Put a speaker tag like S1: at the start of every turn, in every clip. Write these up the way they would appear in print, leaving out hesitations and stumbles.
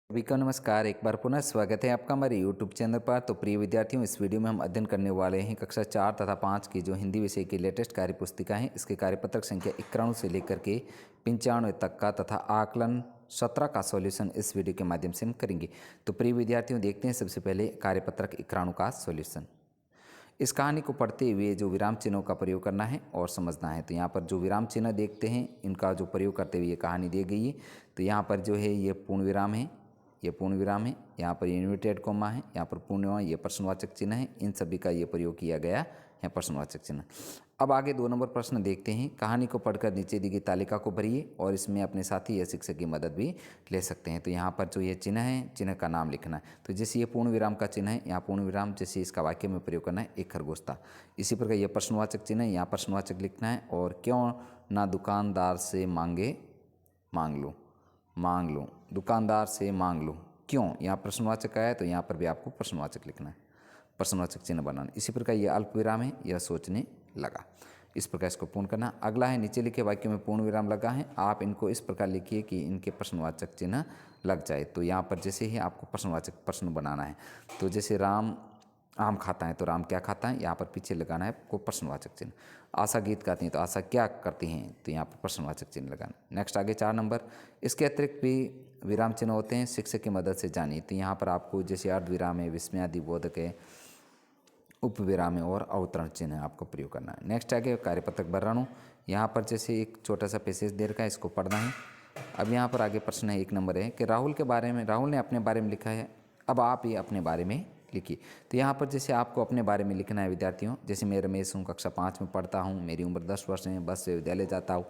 S1: सभी को नमस्कार। एक बार पुनः स्वागत है आपका हमारे YouTube चैनल पर। तो प्रिय विद्यार्थियों, इस वीडियो में हम अध्ययन करने वाले हैं कक्षा 4 तथा 5 की जो हिंदी विषय की लेटेस्ट कार्य पुस्तिका है, इसके कार्यपत्रक संख्या 91 से लेकर के 95 तक का तथा आकलन 17 का सॉल्यूशन इस वीडियो के माध्यम से हम करेंगे। तो प्रिय विद्यार्थियों, देखते हैं सबसे पहले कार्यपत्रक 91 का सॉल्यूशन। इस कहानी को पढ़ते हुए जो विराम चिन्हों का प्रयोग करना है और समझना है। तो यहाँ पर जो विराम चिन्ह देखते हैं, इनका जो प्रयोग करते हुए ये कहानी दी गई है। तो यहाँ पर जो है ये पूर्ण विराम है, ये पूर्ण विराम है, यहाँ पर इन्वर्टेड कॉमा है, यहाँ पर पूर्ण, ये प्रश्नवाचक चिन्ह है। इन सभी का ये प्रयोग किया गया है, प्रश्नवाचक चिन्ह। अब आगे 2 नंबर प्रश्न देखते हैं। कहानी को पढ़कर नीचे दी गई तालिका को भरिए और इसमें अपने साथी या शिक्षक की मदद भी ले सकते हैं। तो यहाँ पर जो ये चिन्ह है, चिन्ह का नाम लिखना है। तो जैसे ये पूर्ण विराम का चिन्ह है, यहाँ पूर्ण विराम जैसे इसका वाक्य में प्रयोग करना है, एक खरगोश था। इसी प्रकार यह प्रश्नवाचक चिन्ह है, यहाँ प्रश्नवाचक लिखना है। और क्यों ना दुकानदार से मांगे मांग लूँ, दुकानदार से मांग लूँ, क्यों, यहाँ प्रश्नवाचक आया है तो यहाँ पर भी आपको प्रश्नवाचक लिखना है, प्रश्नवाचक चिन्ह बनाना। इसी प्रकार यह अल्प विराम है, यह सोचने लगा। इस प्रकार इसको पूर्ण करना। अगला है, नीचे लिखे वाक्य में पूर्ण विराम लगा है, आप इनको इस प्रकार लिखिए कि इनके प्रश्नवाचक चिन्ह लग जाए। तो यहाँ पर जैसे ही आपको प्रश्नवाचक प्रश्न बनाना है, तो जैसे राम आम खाता है, तो राम क्या खाता है, यहाँ पर पीछे लगाना है को प्रश्नवाचक चिन्ह। आशा गीत गाती हैं, तो आशा क्या करती हैं, तो यहाँ पर प्रश्नवाचक चिन्ह लगाना। नेक्स्ट आगे 4 नंबर, इसके अतिरिक्त भी विराम चिन्ह होते हैं, शिक्षक की मदद से जानिए। तो यहाँ पर आपको जैसे अर्ध विराम है, विस्मयादि बोधक है, उप विराम है और अवतरण चिन्ह आपको प्रयोग करना है। नेक्स्ट आगे कार्यपत्रक वर्णन। यहाँ पर जैसे एक छोटा सा पैसेज दे रखा है, इसको पढ़ना है। अब यहाँ पर आगे प्रश्न है 1 नंबर है कि राहुल ने अपने बारे में लिखा है, अब आप ये अपने बारे में लिखिए। तो यहाँ पर जैसे आपको अपने बारे में लिखना है विद्यार्थियों। जैसे मैं रमेश हूँ, कक्षा 5 में पढ़ता हूँ, मेरी उम्र 10 वर्ष है, बस से विद्यालय जाता हूँ,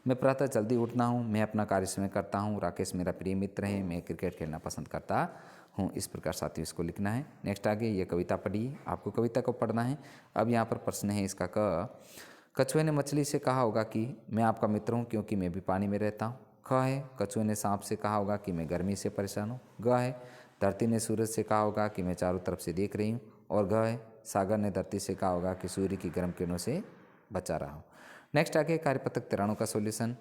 S1: मैं प्रातः जल्दी उठता हूँ, मैं अपना कार्य समय करता हूँ, राकेश मेरा प्रिय मित्र है, मैं क्रिकेट खेलना पसंद करता हूँ। इस प्रकार साथियों इसको लिखना है। नेक्स्ट आगे ये कविता पढ़िए, आपको कविता को पढ़ना है। अब यहाँ पर प्रश्न है इसका कछुए ने मछली से कहा होगा कि मैं आपका मित्र हूँ क्योंकि मैं भी पानी में रहता हूँ। ख है, कछुए ने सांप से कहा होगा कि मैं गर्मी से परेशान हूँ। ग है, धरती ने सूरज से कहा होगा कि मैं चारों तरफ से देख रही हूँ। और घ है, सागर ने धरती से कहा होगा कि सूर्य की गर्म किरणों से बचा रहा हूँ। नेक्स्ट आगे कार्यपत्रक 93 का सॉल्यूशन।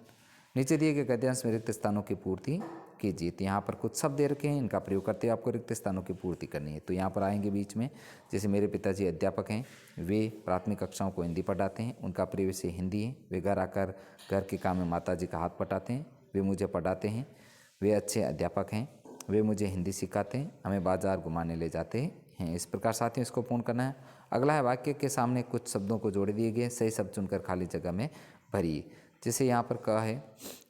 S1: नीचे दिए गए गद्यांश में रिक्त स्थानों की पूर्ति कीजिए। तो यहाँ पर कुछ शब्द दे रखे हैं, इनका प्रयोग करते हुए आपको रिक्त स्थानों की पूर्ति करनी है। तो यहाँ पर आएंगे बीच में, जैसे मेरे पिताजी अध्यापक हैं, वे प्राथमिक कक्षाओं को हिंदी पढ़ाते हैं, उनका प्रिय विषय हिंदी है, वे घर आकर घर के काम में माताजी का हाथ बटाते हैं, वे मुझे पढ़ाते हैं, वे अच्छे अध्यापक हैं, वे मुझे हिंदी सिखाते हैं, हमें बाजार घुमाने ले जाते हैं। इस प्रकार साथियों इसको पूर्ण करना है। अगला है, वाक्य के सामने कुछ शब्दों को जोड़ दिए गए, सही शब्द चुनकर खाली जगह में भरिए। जैसे यहाँ पर कहा है,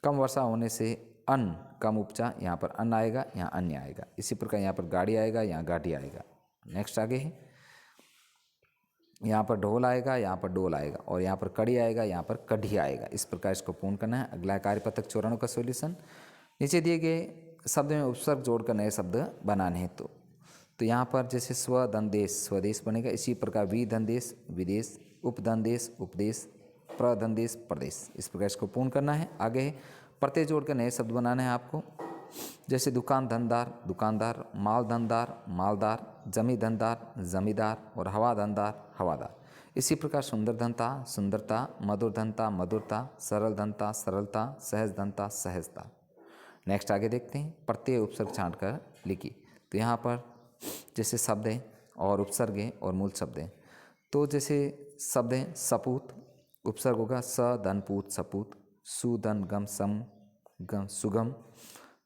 S1: कम वर्षा होने से अन्न कम उपजा, यहाँ पर अन्न आएगा, यहाँ अन्य आएगा। इसी प्रकार यहाँ पर गाड़ी आएगा, यहाँ गाड़ी आएगा। नेक्स्ट आगे है, यहाँ पर ढोल आएगा, यहाँ पर डोल आएगा, और यहाँ पर कड़ी आएगा, यहाँ पर कढ़ी आएगा। इस प्रकार इसको पूर्ण करना है। अगला है कार्यपत्रक 94 का सॉल्यूशन। नीचे दिए गए शब्द में उपसर्ग जोड़कर नए शब्द बनाने हैं। तो यहाँ पर जैसे स्व धनदेश स्वदेश बनेगा, इसी प्रकार वि धनदेश विदेश, उप धनदेश उपदेश, प्रधनदेश प्रदेश। इस प्रकार इसको पूर्ण करना है। आगे प्रत्यय जोड़कर नए शब्द बनाना है आपको। जैसे दुकान धनदार दुकानदार, माल धनदार मालदार, जमी धनदार जमींदार, और हवा धनदार हवादार। इसी प्रकार सुंदर धनता सुंदरता, मधुर धनता मधुरता, सरल धनता सरलता, सहज धनता सहजता। नेक्स्ट आगे देखते हैं, प्रत्यय उपसर्ग छांट कर लिखिए। तो यहाँ पर जैसे शब्द है और उपसर्ग है और मूल शब्द है। तो जैसे शब्द है सपूत, उपसर्ग होगा स धन पूत सपूत, सुधन गम सम गम सुगम,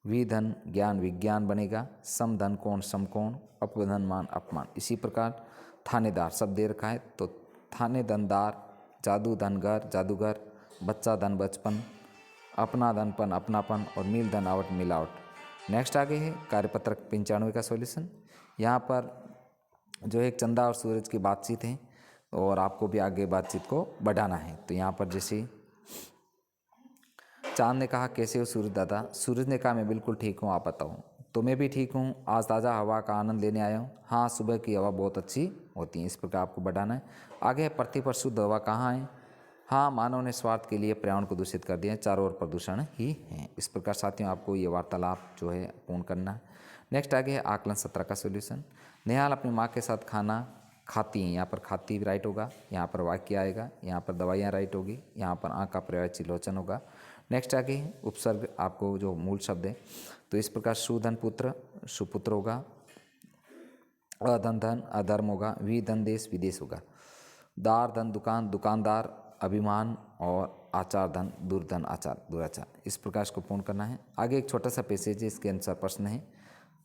S1: विधन ज्ञान विज्ञान बनेगा, समधन कोण समकोण, अपधन मान अपमान। इसी प्रकार थानेदार शब्द दे रखा है, तो थाने धनदार, जादू धन घर जादूगर, बच्चा धन बचपन, अपना धनपन अपनापन, और मिल धन आवट मिलावट। नेक्स्ट आगे है कार्यपत्रक 95 का सॉल्यूशन। यहाँ पर जो एक चंदा और सूरज की बातचीत है, और आपको भी आगे बातचीत को बढ़ाना है। तो यहाँ पर जैसे चांद ने कहा कैसे हो सूरज दादा, सूरज ने कहा मैं बिल्कुल ठीक हूँ, आप बताओ। तो मैं भी ठीक हूँ, आज ताज़ा हवा का आनंद लेने आया हूँ। हाँ, सुबह की हवा बहुत अच्छी होती है। इस प्रकार आपको बढ़ाना है। आगे है, पृथ्वी पर शुद्ध हवा कहाँ है। हाँ, मानव ने स्वार्थ के लिए पर्यावरण को दूषित कर दिया है, चारों ओर प्रदूषण ही है। इस प्रकार साथियों आपको ये वार्तालाप जो है पूर्ण करना है। नेक्स्ट आगे है आकलन 17 का सॉल्यूशन। नेहाल अपनी माँ के साथ खाना खाती हैं, यहाँ पर खाती राइट होगा, यहाँ पर वाक्य आएगा, यहाँ पर दवाइयाँ राइट होगी, यहाँ पर आँख का पर्यायवाची लोचन होगा। नेक्स्ट आगे उपसर्ग आपको जो मूल शब्द है, तो तो इस प्रकार सुधन पुत्र सुपुत्र होगा, अधन धन अधर्म होगा, विधन देश विदेश होगा, दार धन दुकान दुकानदार अभिमान, और आचार धन दुर्धन आचार दुराचार। इस प्रकार इसको पूर्ण करना है। आगे एक छोटा सा पैसेज है, इसके अनुसार प्रश्न है।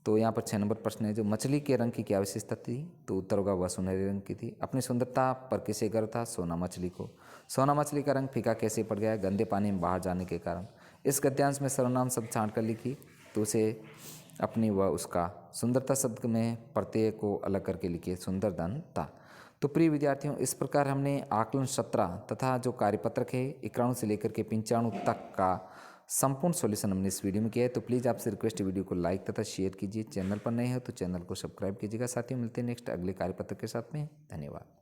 S1: तो यहाँ पर 6 नंबर प्रश्न है, जो मछली के रंग की क्या विशेषता थी? तो उत्तर होगा वह सुनहरे रंग की थी। अपनी सुंदरता पर किसे गर्व था? सोना मछली को। सोना मछली का रंग फीका कैसे पड़ गया? गंदे पानी में बाहर जाने के कारण। इस गद्यांश में सर्वनाम शब्द छांट कर लिखी, तो उसे अपनी व उसका। सुंदरता शब्द में प्रत्यय को अलग करके लिखिए, सुंदर था। तो प्रिय विद्यार्थियों, इस प्रकार हमने आकलन 17 तथा जो कार्यपत्रक है 91 से लेकर के 95 तक का संपूर्ण सॉल्यूशन हमने इस वीडियो में किया है। तो प्लीज़ आपसे रिक्वेस्ट है, वीडियो को लाइक तथा शेयर कीजिए। चैनल पर नए हो तो चैनल को सब्सक्राइब कीजिएगा। साथ ही मिलते हैं नेक्स्ट अगले कार्यपत्र के साथ में। धन्यवाद।